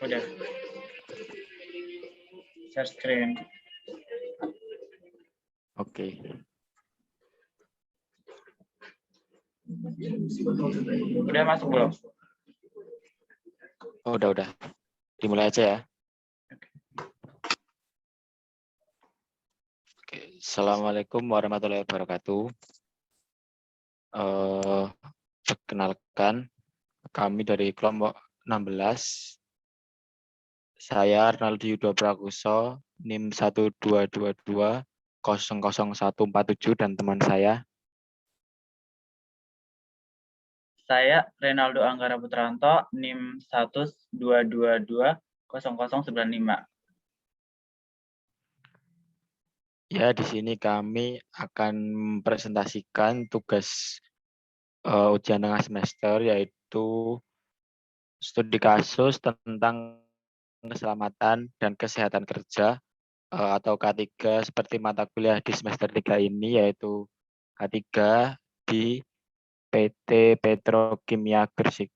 Udah. Share screen. Oke. Udah masuk belum? Oh, udah. Dimulai aja ya. Oke. Assalamualaikum warahmatullahi wabarakatuh. Perkenalkan, kami dari kelompok 16. Saya Arnaldi Yudo Prakuso, NIM 122200147 dan teman saya. Saya Renaldo Anggara Putranto, NIM 122200095. Ya, di sini kami akan mempresentasikan tugas ujian tengah semester, yaitu studi kasus tentang keselamatan dan kesehatan kerja atau K3 seperti mata kuliah di semester 3 ini, yaitu K3 di PT Petrokimia Gresik.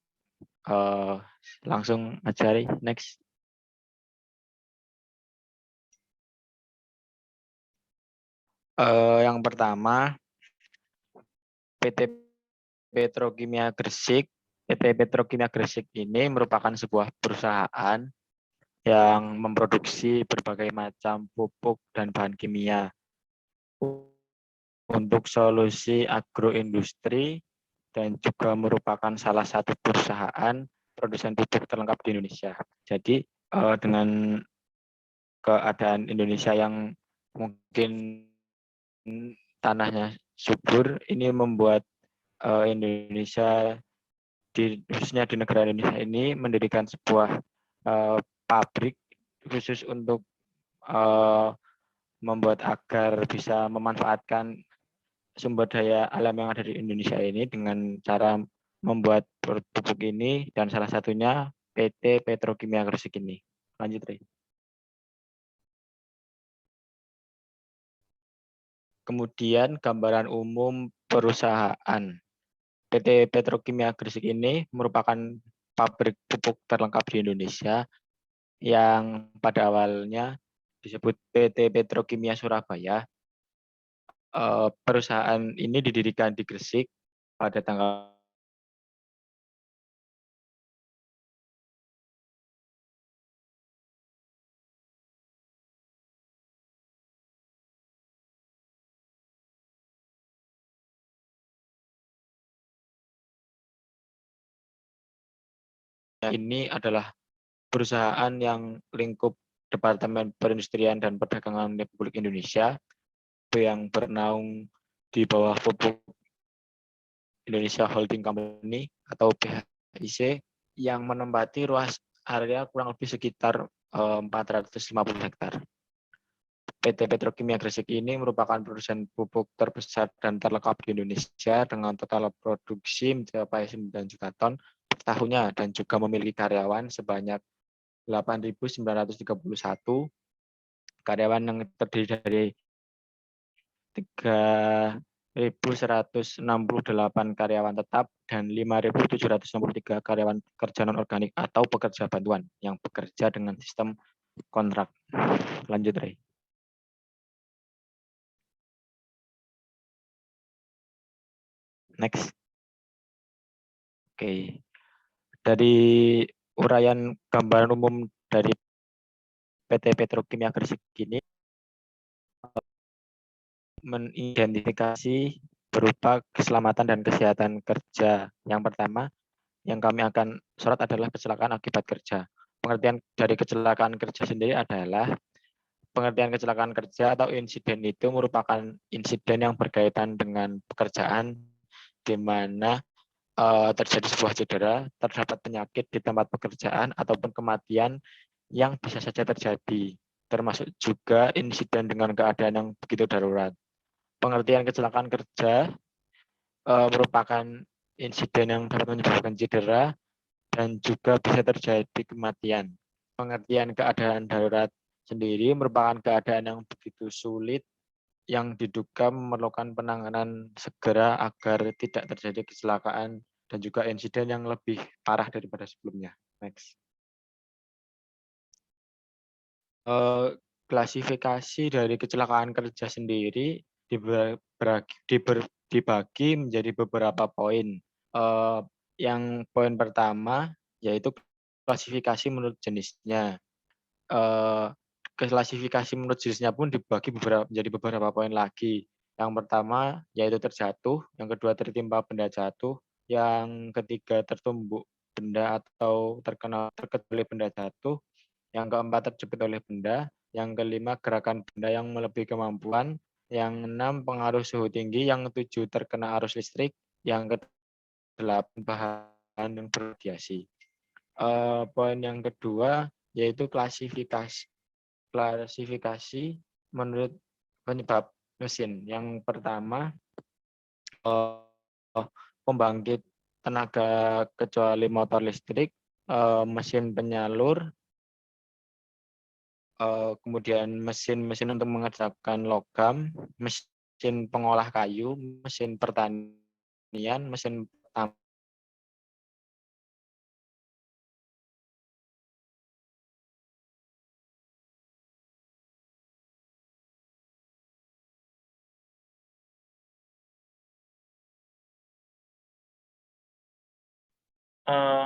Langsung aja, next. Yang pertama, PT Petrokimia Gresik. PT Petrokimia Gresik ini merupakan sebuah perusahaan yang memproduksi berbagai macam pupuk dan bahan kimia untuk solusi agroindustri dan juga merupakan salah satu perusahaan produsen pupuk terlengkap di Indonesia. Jadi dengan keadaan Indonesia yang mungkin tanahnya subur, ini membuat Indonesia, khususnya di negara Indonesia ini, mendirikan sebuah pabrik khusus untuk membuat agar bisa memanfaatkan sumber daya alam yang ada di Indonesia ini dengan cara membuat pupuk ini, dan salah satunya PT Petrokimia Gresik ini. Lanjut, Ray. Kemudian gambaran umum perusahaan. PT Petrokimia Gresik ini merupakan pabrik pupuk terlengkap di Indonesia yang pada awalnya disebut PT Petrokimia Surabaya. Perusahaan ini didirikan di Gresik pada tanggal ini adalah perusahaan yang lingkup Departemen Perindustrian dan Perdagangan Republik Indonesia yang bernaung di bawah Pupuk Indonesia Holding Company atau PHIC, yang menempati luas area kurang lebih sekitar 450 hektar. PT Petrokimia Gresik ini merupakan produsen pupuk terbesar dan terlengkap di Indonesia dengan total produksi mencapai 9 juta ton per tahunnya dan juga memiliki karyawan sebanyak 8.931 karyawan yang terdiri dari 3.168 karyawan tetap dan 5.763 karyawan kerja non-organik atau pekerja bantuan yang bekerja dengan sistem kontrak. Lanjut, Ray. Next. Oke. Dari uraian gambaran umum dari PT Petrokimia Gresik ini mengidentifikasi berupa keselamatan dan kesehatan kerja. Yang pertama yang kami akan sorot adalah kecelakaan akibat kerja. Pengertian dari kecelakaan kerja sendiri adalah pengertian kecelakaan kerja atau insiden itu merupakan insiden yang berkaitan dengan pekerjaan di mana terjadi sebuah cedera, terdapat penyakit di tempat pekerjaan ataupun kematian yang bisa saja terjadi, termasuk juga insiden dengan keadaan yang begitu darurat. Pengertian kecelakaan kerja merupakan insiden yang dapat menyebabkan cedera dan juga bisa terjadi kematian. Pengertian keadaan darurat sendiri merupakan keadaan yang begitu sulit yang diduga memerlukan penanganan segera agar tidak terjadi kecelakaan dan juga insiden yang lebih parah daripada sebelumnya. Next. Klasifikasi dari kecelakaan kerja sendiri dibagi menjadi beberapa poin. Yang poin pertama yaitu klasifikasi menurut jenisnya. Klasifikasi menurut jenisnya pun dibagi menjadi beberapa poin lagi. Yang pertama yaitu terjatuh, yang kedua tertimpa benda jatuh, yang ketiga tertumbuk benda atau terkena oleh benda jatuh, yang keempat terjepit oleh benda, yang kelima gerakan benda yang melebihi kemampuan, yang enam pengaruh suhu tinggi, yang ketujuh terkena arus listrik, yang kedelapan bahan yang berradiasi. Poin yang kedua yaitu klasifikasi menurut penyebab mesin. Yang pertama pembangkit tenaga kecuali motor listrik, mesin penyalur, kemudian mesin untuk mengerjakan logam, mesin pengolah kayu, mesin pertanian, mesin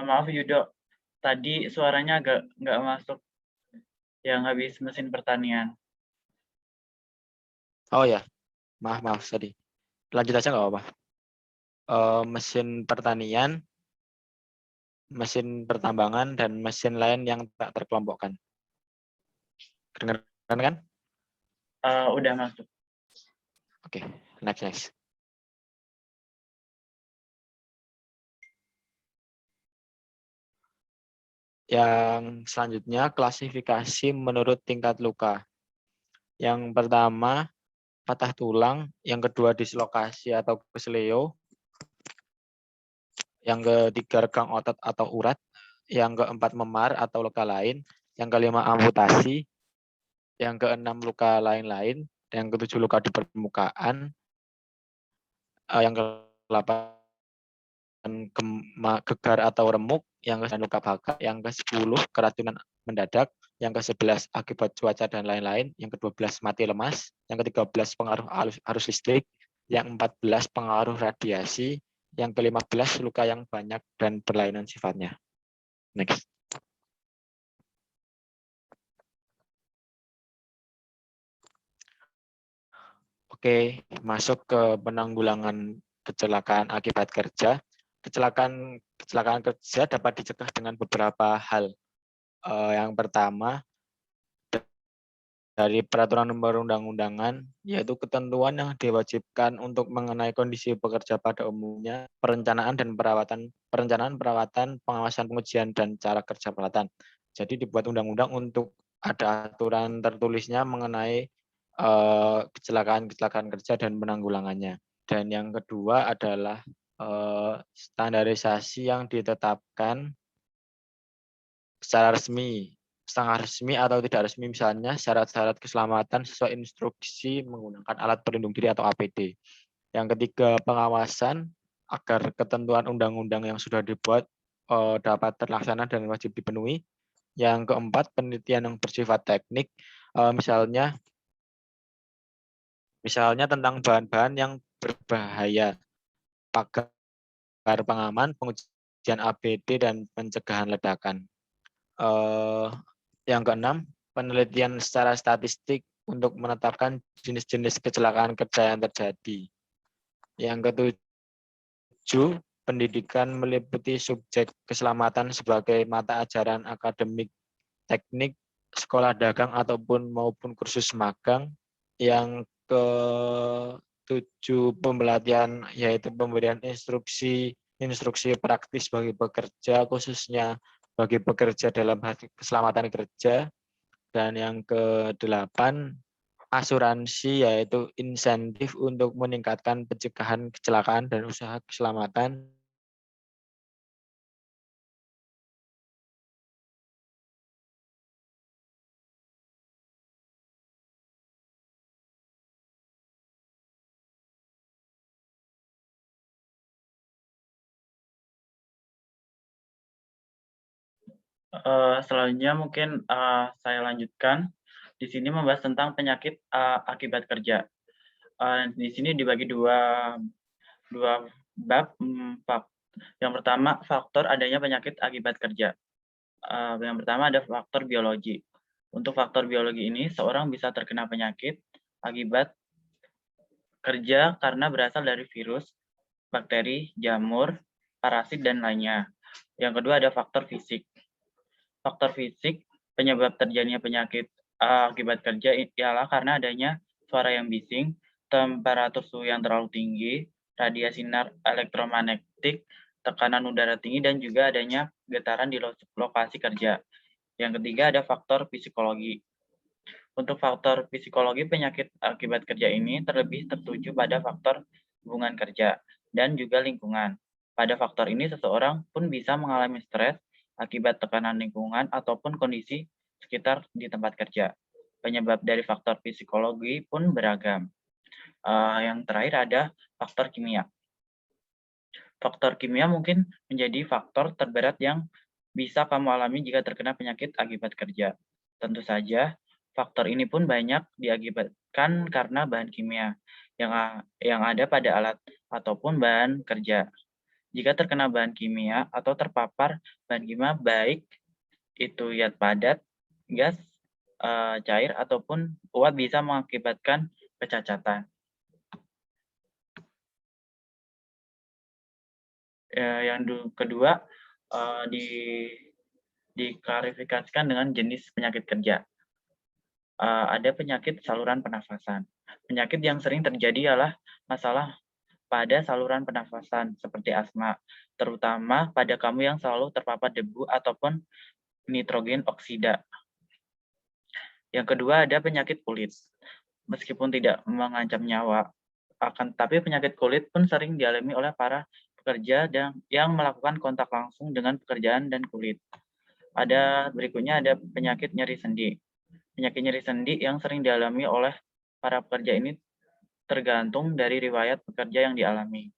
Maaf Yudo, tadi suaranya agak nggak masuk yang habis mesin pertanian. Oh ya, maaf tadi. Lanjut aja nggak apa-apa. Mesin pertanian, mesin pertambangan, dan mesin lain yang tak terkelompokkan. Kedengeran kan? Udah masuk. Oke, next. Yang selanjutnya klasifikasi menurut tingkat luka. Yang pertama patah tulang, yang kedua dislokasi atau kesleo, yang ketiga regang otot atau urat, yang keempat memar atau luka lain, yang kelima amputasi, yang keenam luka lain-lain, yang ketujuh luka di permukaan, yang ke-8 gegar atau remuk, yang ke-9 luka bakar, yang ke-10 keracunan mendadak, yang ke-11 akibat cuaca dan lain-lain, yang ke-12 mati lemas, yang ke-13 pengaruh arus listrik, yang 14 pengaruh radiasi, yang ke-15 luka yang banyak dan berlainan sifatnya. Next. Oke, masuk ke penanggulangan kecelakaan akibat kerja. Kecelakaan kerja dapat dicegah dengan beberapa hal. Yang pertama, dari peraturan perundang-undangan, yaitu ketentuan yang diwajibkan untuk mengenai kondisi pekerja pada umumnya, perencanaan, perawatan, pengawasan, pengujian, dan cara kerja peralatan. Jadi dibuat undang-undang untuk ada aturan tertulisnya mengenai kecelakaan kerja dan penanggulangannya. Dan yang kedua adalah standarisasi yang ditetapkan secara resmi, setengah resmi atau tidak resmi, misalnya syarat-syarat keselamatan sesuai instruksi menggunakan alat pelindung diri atau APD. Yang ketiga, pengawasan agar ketentuan undang-undang yang sudah dibuat dapat terlaksana dan wajib dipenuhi. Yang keempat, penelitian yang bersifat teknik, misalnya tentang bahan-bahan yang berbahaya, pagar pengaman, pengujian APD, dan pencegahan ledakan. Yang keenam, penelitian secara statistik untuk menetapkan jenis-jenis kecelakaan kerja yang terjadi. Yang ketujuh, pendidikan meliputi subjek keselamatan sebagai mata ajaran akademik, teknik, sekolah dagang maupun kursus magang. Yang ketujuh, pembelatihan yaitu pemberian instruksi praktis bagi pekerja, khususnya bagi pekerja dalam hal keselamatan kerja. Dan yang ke-8, asuransi yaitu insentif untuk meningkatkan pencegahan kecelakaan dan usaha keselamatan. Selanjutnya mungkin, saya lanjutkan. Di sini membahas tentang penyakit, akibat kerja. Di sini dibagi dua bab, yang pertama faktor adanya penyakit akibat kerja. Yang pertama ada faktor biologi. Untuk faktor biologi ini, seorang bisa terkena penyakit akibat kerja karena berasal dari virus, bakteri, jamur, parasit, dan lainnya. Yang kedua ada faktor fisik. Faktor fisik penyebab terjadinya penyakit akibat kerja ialah karena adanya suara yang bising, temperatur suhu yang terlalu tinggi, radiasi sinar elektromagnetik, tekanan udara tinggi, dan juga adanya getaran di lokasi kerja. Yang ketiga ada faktor psikologi. Untuk faktor psikologi penyakit akibat kerja ini terlebih tertuju pada faktor hubungan kerja dan juga lingkungan. Pada faktor ini seseorang pun bisa mengalami stres akibat tekanan lingkungan ataupun kondisi sekitar di tempat kerja. Penyebab dari faktor psikologi pun beragam. Yang terakhir ada faktor kimia. Faktor kimia mungkin menjadi faktor terberat yang bisa kamu alami jika terkena penyakit akibat kerja. Tentu saja, faktor ini pun banyak diakibatkan karena bahan kimia yang ada pada alat ataupun bahan kerja. Jika terkena bahan kimia atau terpapar bahan kimia baik itu zat padat, gas, cair, ataupun uap bisa mengakibatkan kecacatan. Yang kedua, diklarifikasikan dengan jenis penyakit kerja. Ada penyakit saluran pernafasan. Penyakit yang sering terjadi adalah masalah pada saluran pernafasan seperti asma, terutama pada kamu yang selalu terpapar debu ataupun nitrogen oksida. Yang kedua ada penyakit kulit. Meskipun tidak mengancam nyawa, tapi penyakit kulit pun sering dialami oleh para pekerja yang melakukan kontak langsung dengan pekerjaan dan kulit. Berikutnya ada penyakit nyeri sendi. Penyakit nyeri sendi yang sering dialami oleh para pekerja ini tergantung dari riwayat pekerja yang dialami.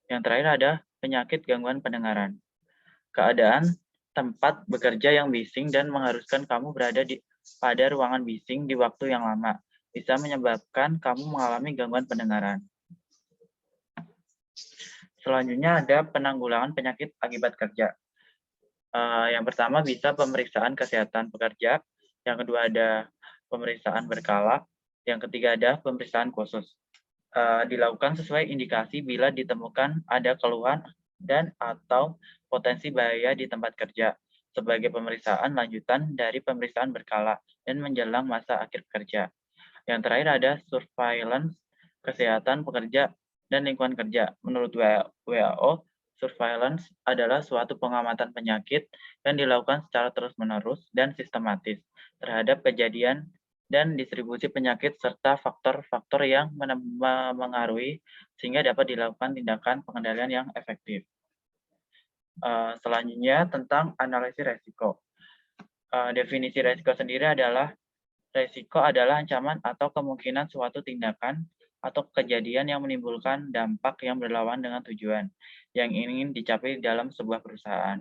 Yang terakhir ada penyakit gangguan pendengaran. Keadaan tempat bekerja yang bising dan mengharuskan kamu berada pada ruangan bising di waktu yang lama bisa menyebabkan kamu mengalami gangguan pendengaran. Selanjutnya ada penanggulangan penyakit akibat kerja. Yang pertama bisa pemeriksaan kesehatan pekerja, yang kedua ada pemeriksaan berkala, yang ketiga ada pemeriksaan khusus. Dilakukan sesuai indikasi bila ditemukan ada keluhan dan atau potensi bahaya di tempat kerja sebagai pemeriksaan lanjutan dari pemeriksaan berkala dan menjelang masa akhir kerja. Yang terakhir ada surveillance kesehatan pekerja dan lingkungan kerja. Menurut WHO, surveillance adalah suatu pengamatan penyakit yang dilakukan secara terus-menerus dan sistematis terhadap kejadian dan distribusi penyakit serta faktor-faktor yang mengaruhi sehingga dapat dilakukan tindakan pengendalian yang efektif. Selanjutnya tentang analisis resiko. Definisi resiko sendiri adalah resiko adalah ancaman atau kemungkinan suatu tindakan atau kejadian yang menimbulkan dampak yang berlawanan dengan tujuan yang ingin dicapai dalam sebuah perusahaan.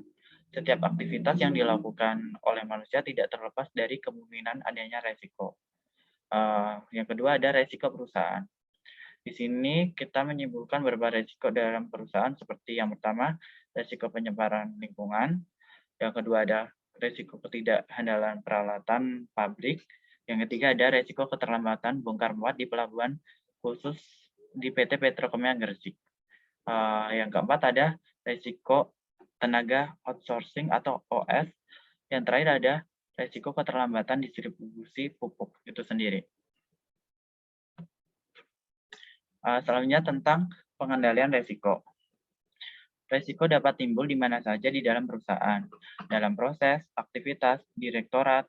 Setiap aktivitas yang dilakukan oleh manusia tidak terlepas dari kemungkinan adanya resiko. Yang kedua ada resiko perusahaan. Di sini kita menyimpulkan beberapa resiko dalam perusahaan seperti yang pertama, resiko penyebaran lingkungan. Yang kedua ada resiko ketidakhandalan peralatan pabrik. Yang ketiga ada resiko keterlambatan bongkar muat di pelabuhan khusus di PT Petrokimia Gresik. Yang keempat ada resiko tenaga outsourcing atau OS. Yang terakhir ada resiko keterlambatan distribusi pupuk itu sendiri. Selanjutnya tentang pengendalian resiko. Resiko dapat timbul di mana saja di dalam perusahaan, dalam proses, aktivitas, direktorat,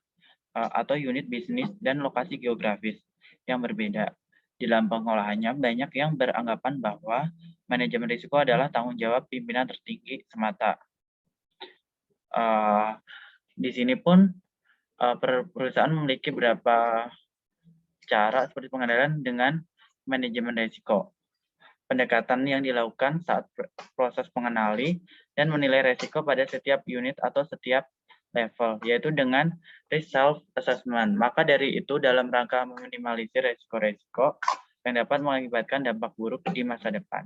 atau unit bisnis dan lokasi geografis yang berbeda. Di dalam pengolahannya, banyak yang beranggapan bahwa manajemen risiko adalah tanggung jawab pimpinan tertinggi semata. Di sini pun perusahaan memiliki beberapa cara seperti pengendalian dengan manajemen risiko. Pendekatan yang dilakukan saat proses mengenali dan menilai risiko pada setiap unit atau setiap level, yaitu dengan risk self-assessment. Maka dari itu, dalam rangka meminimalisir resiko-resiko yang dapat mengakibatkan dampak buruk di masa depan.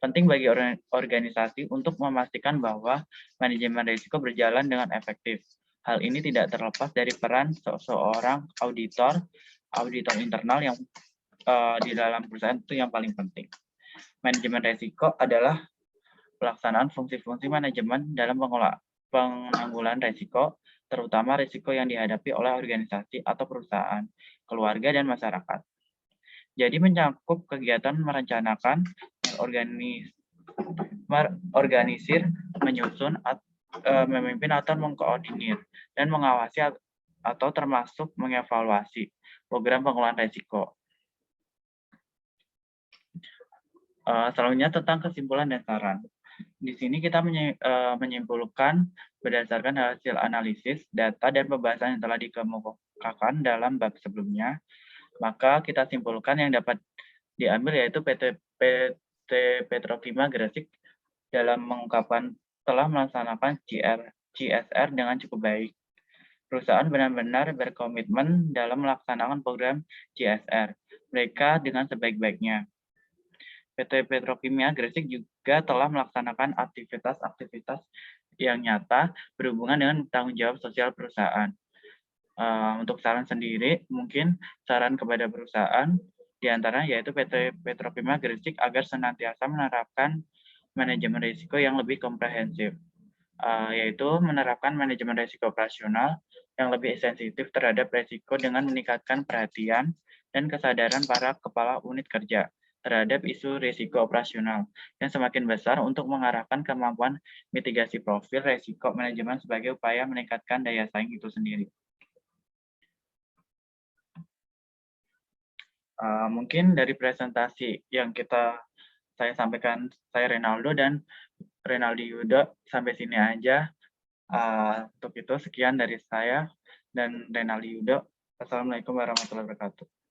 Penting bagi organisasi untuk memastikan bahwa manajemen risiko berjalan dengan efektif. Hal ini tidak terlepas dari peran seorang auditor internal yang di dalam perusahaan itu yang paling penting. Manajemen risiko adalah pelaksanaan fungsi-fungsi manajemen dalam penanggulangan risiko, terutama risiko yang dihadapi oleh organisasi atau perusahaan, keluarga, dan masyarakat. Jadi mencakup kegiatan merencanakan, organisir, menyusun, memimpin atau mengkoordinir, dan mengawasi atau termasuk mengevaluasi program pengelolaan risiko. Selanjutnya tentang kesimpulan dan saran. Di sini kita menyimpulkan berdasarkan hasil analisis, data, dan pembahasan yang telah dikemukakan dalam bab sebelumnya, maka kita simpulkan yang dapat diambil yaitu PT Petrokimia Gresik dalam mengungkapkan telah melaksanakan CSR dengan cukup baik. Perusahaan benar-benar berkomitmen dalam melaksanakan program CSR mereka dengan sebaik-baiknya. PT Petrokimia Gresik juga telah melaksanakan aktivitas-aktivitas yang nyata berhubungan dengan tanggung jawab sosial perusahaan. Untuk saran sendiri, mungkin saran kepada perusahaan diantaranya yaitu PT Petrokimia Gresik agar senantiasa menerapkan manajemen risiko yang lebih komprehensif, yaitu menerapkan manajemen risiko operasional yang lebih sensitif terhadap risiko dengan meningkatkan perhatian dan kesadaran para kepala unit kerja terhadap isu risiko operasional yang semakin besar untuk mengarahkan kemampuan mitigasi profil risiko manajemen sebagai upaya meningkatkan daya saing itu sendiri. Mungkin dari presentasi yang saya sampaikan, saya Renaldo dan Renaldi Yudo, sampai sini aja. Untuk itu sekian dari saya dan Renaldi Yudo. Assalamualaikum warahmatullahi wabarakatuh.